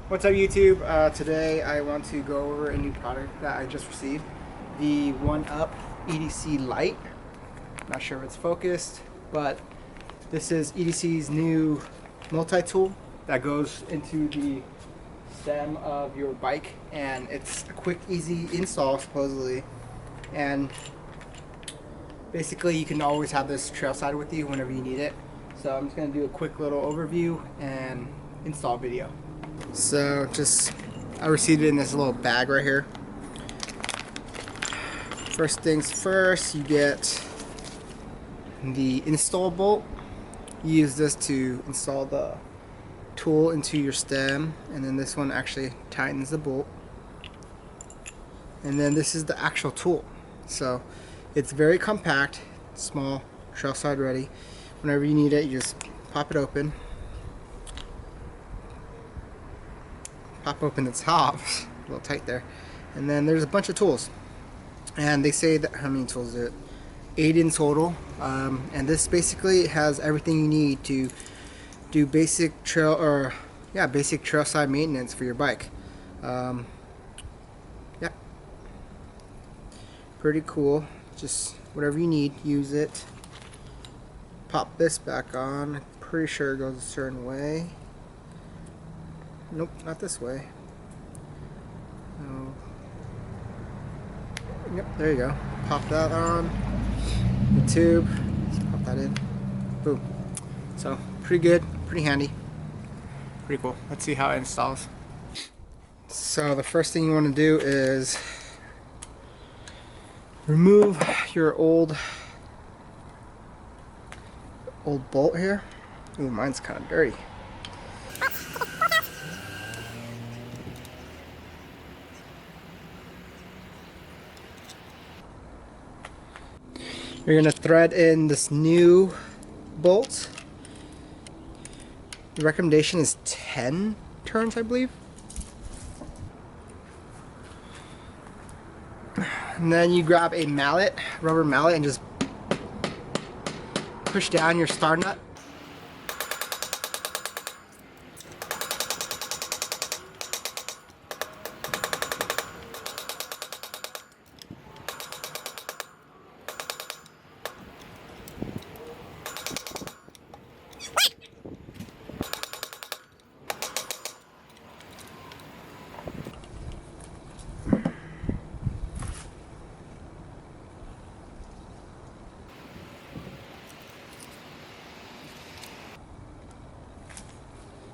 What's up YouTube? Today I want to go over a new product that I just received, the OneUp EDC Lite. Not sure if it's focused, but this is EDC's new multi-tool that goes into the stem of your bike, and it's a quick, easy install supposedly. And basically you can always have this trailside with you whenever you need it. So I'm just going to do a quick little overview and install video. So I received it in this little bag right here. First things first, you get the install bolt. You use this to install the tool into your stem, and then this one actually tightens the bolt. And then this is the actual tool. So it's very compact, small, trailside ready. Whenever you need it, you just pop it open. Pop open the top, a little tight there, and then there's a bunch of tools, and they say that how many tools is it? 8 in total, and this basically has everything you need to do basic trailside maintenance for your bike. Yeah, pretty cool. Just whatever you need, use it. Pop this back on. I'm pretty sure it goes a certain way. Nope, not this way. Oh. Yep, there you go. Pop that on. The tube. Just pop that in. Boom. So, pretty good, pretty handy. Pretty cool. Let's see how it installs. So, the first thing you want to do is remove your old bolt here. Ooh, mine's kind of dirty. You're going to thread in this new bolt. The recommendation is 10 turns, I believe. And then you grab a mallet, rubber mallet, and just push down your star nut.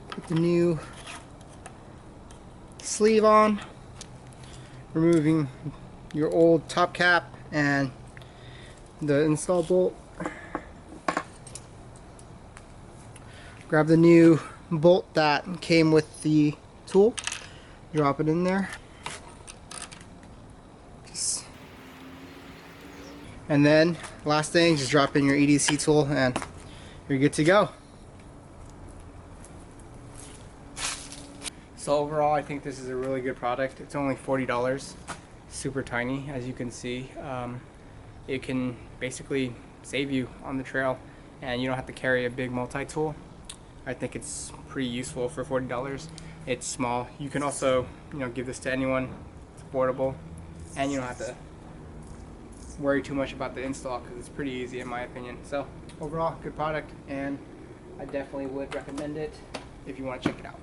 Put the new sleeve on, removing your old top cap and the install bolt. Grab the new bolt that came with the tool, drop it in there. And then last thing, just drop in your EDC tool and you're good to go. So overall, I think this is a really good product. It's only $40, super tiny, as you can see. It can basically save you on the trail, and you don't have to carry a big multi-tool. I think it's pretty useful for $40. It's small. You can also, give this to anyone. It's affordable, and you don't have to worry too much about the install because it's pretty easy in my opinion. So overall, good product, and I definitely would recommend it if you want to check it out.